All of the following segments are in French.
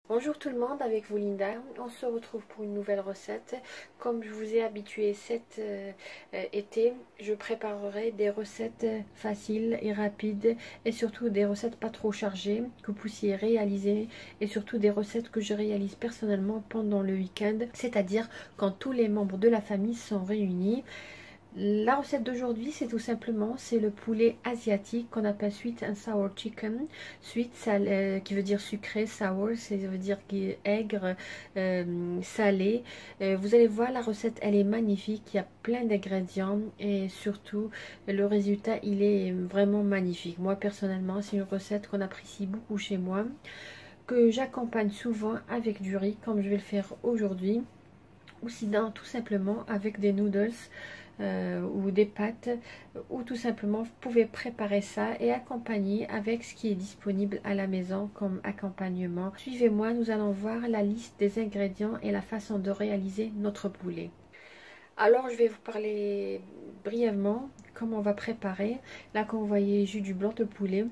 Bonjour tout le monde, avec vous Linda. On se retrouve pour une nouvelle recette. Comme je vous ai habitué cet été, je préparerai des recettes faciles et rapides et surtout des recettes pas trop chargées que vous puissiez réaliser et surtout des recettes que je réalise personnellement pendant le week-end, c'est-à-dire quand tous les membres de la famille sont réunis. La recette d'aujourd'hui, c'est tout simplement, c'est le poulet asiatique qu'on appelle sweet and sour chicken. Sweet, qui veut dire sucré, sour, ça veut dire aigre, salé. Vous allez voir, la recette, elle est magnifique. Il y a plein d'ingrédients et surtout, le résultat, il est vraiment magnifique. Moi, personnellement, c'est une recette qu'on apprécie beaucoup chez moi, que j'accompagne souvent avec du riz, comme je vais le faire aujourd'hui, ou sinon tout simplement avec des noodles ou des pâtes, ou tout simplement vous pouvez préparer ça et accompagner avec ce qui est disponible à la maison comme accompagnement. Suivez-moi, nous allons voir la liste des ingrédients et la façon de réaliser notre poulet. Alors je vais vous parler brièvement comment on va préparer. Là, quand vous voyez jus du blanc de poulet,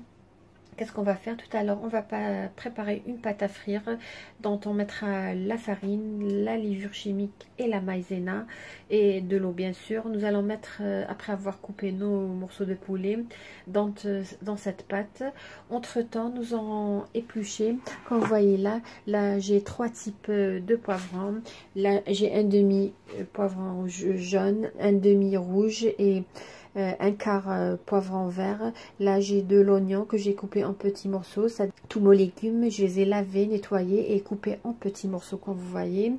qu'est-ce qu'on va faire tout à l'heure? On va préparer une pâte à frire dont on mettra la farine, la levure chimique et la maïzena et de l'eau bien sûr. Nous allons mettre, après avoir coupé nos morceaux de poulet, dans cette pâte. Entre temps, nous allons éplucher. Comme vous voyez là j'ai 3 types de poivrons. Là j'ai un demi poivron jaune, un demi rouge et un quart poivron vert. Là j'ai de l'oignon que j'ai coupé en petits morceaux. Ça, tous mes légumes, je les ai lavés, nettoyés et coupés en petits morceaux comme vous voyez.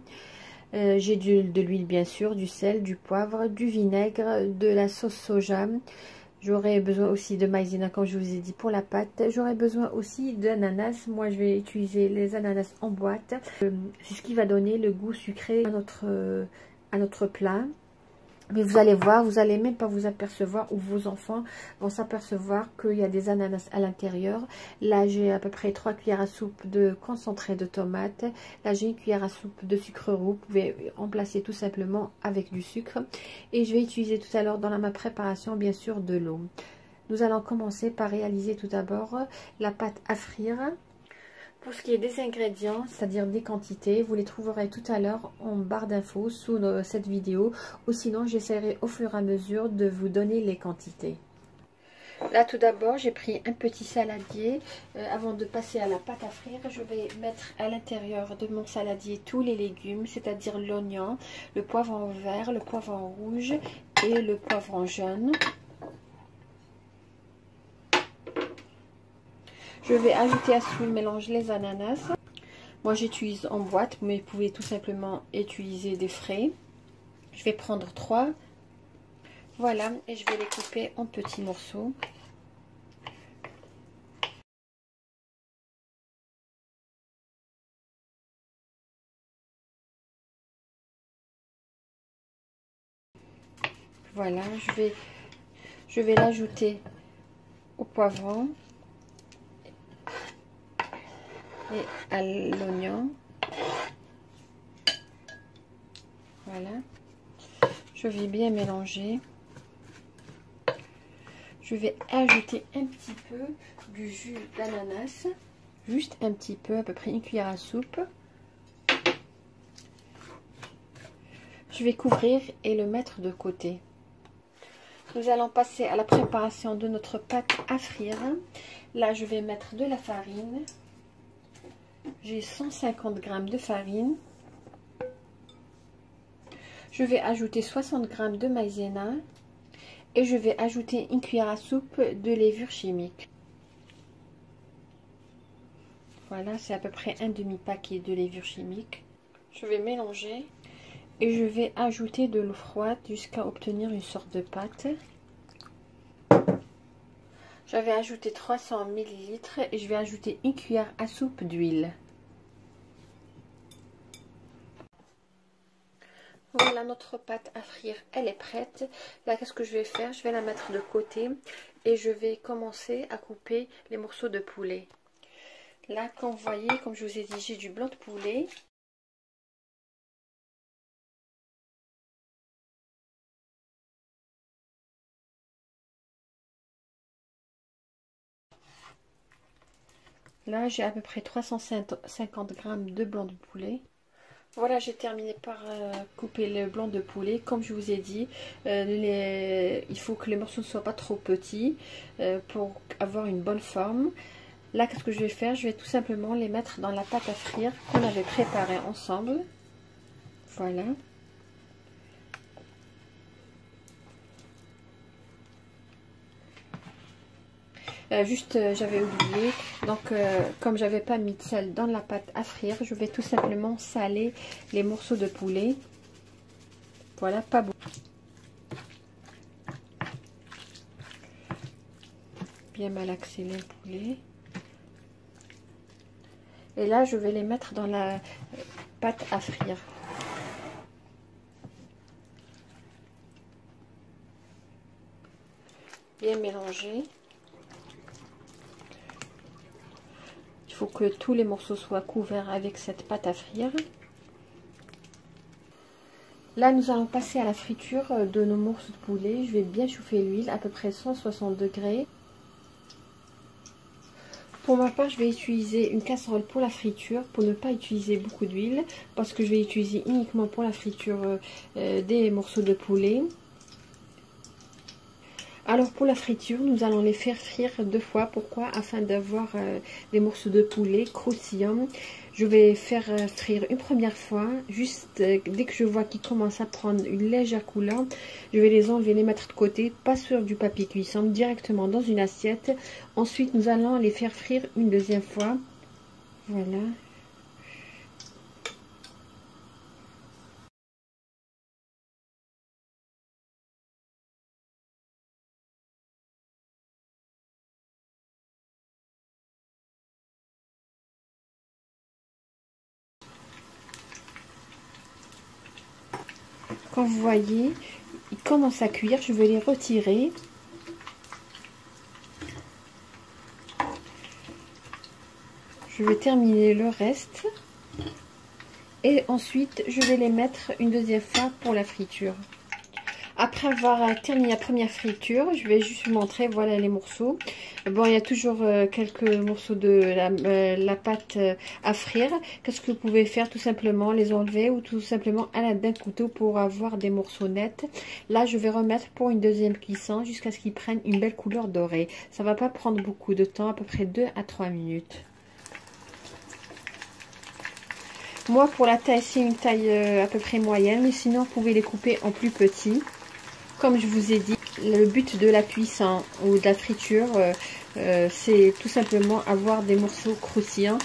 J'ai de l'huile bien sûr, du sel, du poivre, du vinaigre, de la sauce soja. J'aurai besoin aussi de maïzena comme je vous ai dit pour la pâte. J'aurai besoin aussi d'ananas. Moi je vais utiliser les ananas en boîte. C'est ce qui va donner le goût sucré à notre plat. Mais vous allez voir, vous allez même pas vous apercevoir, ou vos enfants vont s'apercevoir qu'il y a des ananas à l'intérieur. Là, j'ai à peu près 3 cuillères à soupe de concentré de tomate. Là, j'ai une cuillère à soupe de sucre roux. Vous pouvez remplacer tout simplement avec du sucre. Et je vais utiliser tout à l'heure dans ma préparation, bien sûr, de l'eau. Nous allons commencer par réaliser tout d'abord la pâte à frire. Pour ce qui est des ingrédients, c'est-à-dire des quantités, vous les trouverez tout à l'heure en barre d'infos sous cette vidéo, ou sinon j'essaierai au fur et à mesure de vous donner les quantités. Là tout d'abord j'ai pris un petit saladier. Avant de passer à la pâte à frire, je vais mettre à l'intérieur de mon saladier tous les légumes, c'est-à-dire l'oignon, le poivron vert, le poivron rouge et le poivron jaune. Je vais ajouter à ce mélange les ananas. Moi j'utilise en boîte, mais vous pouvez tout simplement utiliser des frais. Je vais prendre 3. Voilà, et je vais les couper en petits morceaux. Voilà, je vais l'ajouter au poivron et à l'oignon. Voilà, je vais bien mélanger. Je vais ajouter un petit peu du jus d'ananas, juste un petit peu, à peu près une cuillère à soupe. Je vais couvrir et le mettre de côté. Nous allons passer à la préparation de notre pâte à frire. Là, je vais mettre de la farine. J'ai 150 g de farine. Je vais ajouter 60 g de maïzena. Et je vais ajouter une cuillère à soupe de levure chimique. Voilà, c'est à peu près un demi-paquet de levure chimique. Je vais mélanger. Et je vais ajouter de l'eau froide jusqu'à obtenir une sorte de pâte. J'avais ajouté 300 ml et je vais ajouter une cuillère à soupe d'huile. Voilà, notre pâte à frire, elle est prête. Là, qu'est-ce que je vais faire? Je vais la mettre de côté et je vais commencer à couper les morceaux de poulet. Là, comme vous voyez, comme je vous ai dit, j'ai du blanc de poulet. Là, j'ai à peu près 350 grammes de blanc de poulet. Voilà, j'ai terminé par couper le blanc de poulet. Comme je vous ai dit, il faut que les morceaux ne soient pas trop petits pour avoir une bonne forme. Là, qu'est-ce que je vais faire? Je vais tout simplement les mettre dans la pâte à frire qu'on avait préparée ensemble. Voilà. J'avais oublié, donc comme j'avais pas mis de sel dans la pâte à frire, je vais tout simplement saler les morceaux de poulet. Voilà, pas beaucoup. Bien malaxer les poulets. Et là, je vais les mettre dans la pâte à frire. Bien mélanger. Il faut que tous les morceaux soient couverts avec cette pâte à frire. Là, nous allons passer à la friture de nos morceaux de poulet. Je vais bien chauffer l'huile, à peu près 160 degrés. Pour ma part, je vais utiliser une casserole pour la friture, pour ne pas utiliser beaucoup d'huile, parce que je vais utiliser uniquement pour la friture des morceaux de poulet. Alors pour la friture, nous allons les faire frire 2 fois. Pourquoi? Afin d'avoir des morceaux de poulet croustillants. Je vais faire frire une première fois, juste dès que je vois qu'ils commencent à prendre une légère couleur, je vais les enlever, les mettre de côté, pas sur du papier cuisson, directement dans une assiette. Ensuite, nous allons les faire frire une deuxième fois. Voilà. Quand vous voyez, ils commencent à cuire, je vais les retirer. Je vais terminer le reste. Et ensuite, je vais les mettre une deuxième fois pour la friture. Après avoir terminé la première friture, je vais juste vous montrer, voilà les morceaux. Bon, il y a toujours quelques morceaux de la pâte à frire. Qu'est-ce que vous pouvez faire? Tout simplement les enlever ou tout simplement à l'aide d'un couteau pour avoir des morceaux nets. Là, je vais remettre pour une deuxième cuisson jusqu'à ce qu'ils prennent une belle couleur dorée. Ça va pas prendre beaucoup de temps, à peu près 2 à 3 minutes. Moi, pour la taille, c'est une taille à peu près moyenne, mais sinon, vous pouvez les couper en plus petits. Comme je vous ai dit, le but de la cuisson ou de la friture, c'est tout simplement avoir des morceaux croustillants.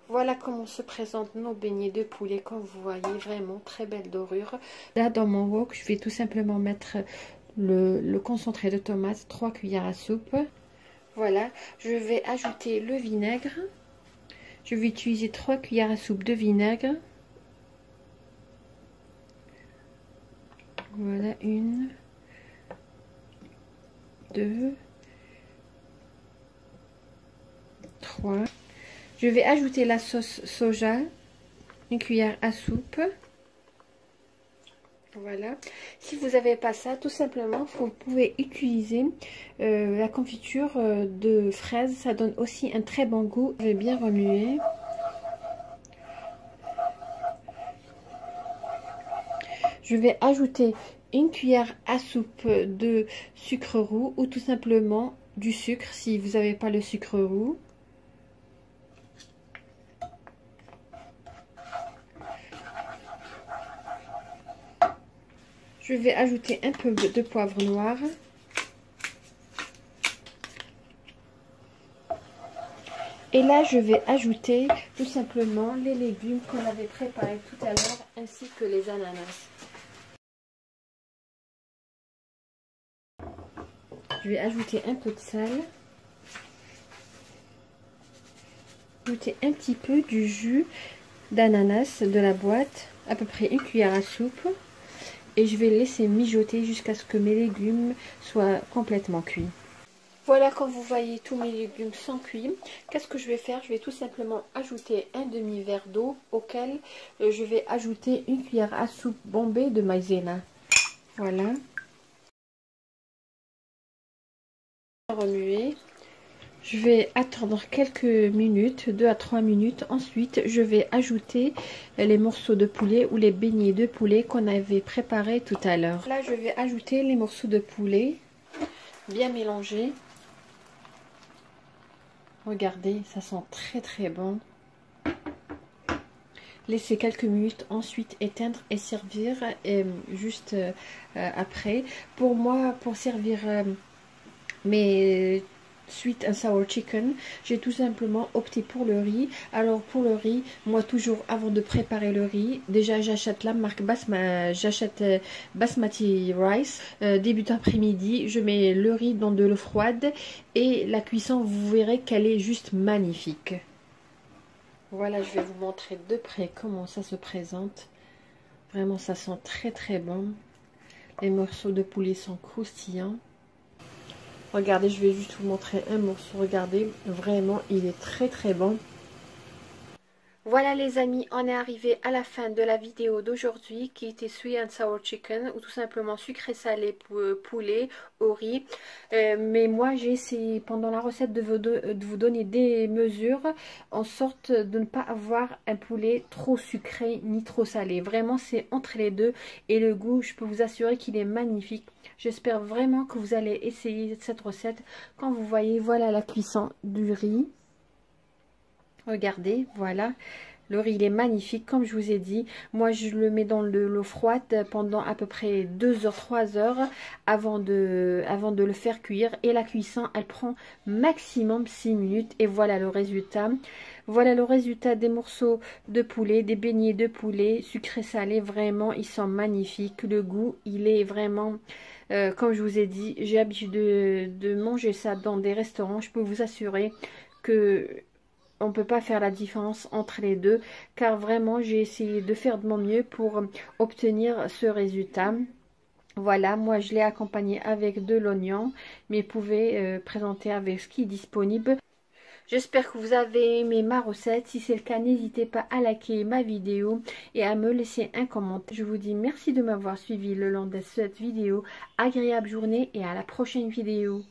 Voilà comment se présentent nos beignets de poulet, comme vous voyez, vraiment très belle dorure. Là, dans mon wok, je vais tout simplement mettre le concentré de tomate, 3 cuillères à soupe. Voilà, je vais ajouter le vinaigre. Je vais utiliser 3 cuillères à soupe de vinaigre. Voilà, 1, 2, 3. Je vais ajouter la sauce soja, 1 cuillère à soupe. Voilà. Si vous n'avez pas ça, tout simplement, vous pouvez utiliser la confiture de fraises. Ça donne aussi un très bon goût. Je vais bien remuer. Je vais ajouter 1 cuillère à soupe de sucre roux ou tout simplement du sucre si vous n'avez pas le sucre roux. Je vais ajouter un peu de poivre noir. Et là, je vais ajouter tout simplement les légumes qu'on avait préparés tout à l'heure ainsi que les ananas. Je vais ajouter un peu de sel. Ajouter un petit peu du jus d'ananas de la boîte, à peu près 1 cuillère à soupe. Et je vais laisser mijoter jusqu'à ce que mes légumes soient complètement cuits. Voilà, comme vous voyez, tous mes légumes sont cuits. Qu'est-ce que je vais faire? Je vais tout simplement ajouter un demi-verre d'eau auquel je vais ajouter 1 cuillère à soupe bombée de maïzena. Voilà. Remuer. Je vais attendre quelques minutes, 2 à 3 minutes. Ensuite, je vais ajouter les morceaux de poulet ou les beignets de poulet qu'on avait préparés tout à l'heure. Là, je vais ajouter les morceaux de poulet, bien mélangés. Regardez, ça sent très très bon. Laisser quelques minutes, ensuite éteindre et servir juste après. Pour moi, pour servir mes sweet and sour chicken, j'ai tout simplement opté pour le riz. Alors pour le riz, moi toujours avant de préparer le riz, déjà j'achète la marque Basmati Rice. Début d'après-midi, je mets le riz dans de l'eau froide et la cuisson, vous verrez qu'elle est juste magnifique. Voilà, je vais vous montrer de près comment ça se présente. Vraiment, ça sent très très bon. Les morceaux de poulet sont croustillants. Regardez, je vais juste vous montrer un morceau. Regardez, vraiment, il est très très bon. Voilà les amis, on est arrivé à la fin de la vidéo d'aujourd'hui qui était sweet and sour chicken ou tout simplement sucré salé poulet au riz. Mais moi j'ai essayé pendant la recette de vous donner des mesures en sorte de ne pas avoir un poulet trop sucré ni trop salé. Vraiment c'est entre les deux et le goût, je peux vous assurer qu'il est magnifique. J'espère vraiment que vous allez essayer cette recette quand vous voyez, voilà la cuisson du riz. Regardez, voilà, le riz il est magnifique comme je vous ai dit. Moi je le mets dans de l'eau froide pendant à peu près 2 heures, 3 heures avant de le faire cuire. Et la cuisson elle prend maximum 6 minutes et voilà le résultat. Voilà le résultat des morceaux de poulet, des beignets de poulet sucré salé. Vraiment ils sont magnifiques. Le goût il est vraiment... comme je vous ai dit, j'ai l'habitude de manger ça dans des restaurants. Je peux vous assurer que... on ne peut pas faire la différence entre les deux car vraiment j'ai essayé de faire de mon mieux pour obtenir ce résultat. Voilà, moi je l'ai accompagné avec de l'oignon, mais vous pouvez présenter avec ce qui est disponible. J'espère que vous avez aimé ma recette. Si c'est le cas, n'hésitez pas à liker ma vidéo et à me laisser un commentaire. Je vous dis merci de m'avoir suivi le long de cette vidéo. Agréable journée et à la prochaine vidéo.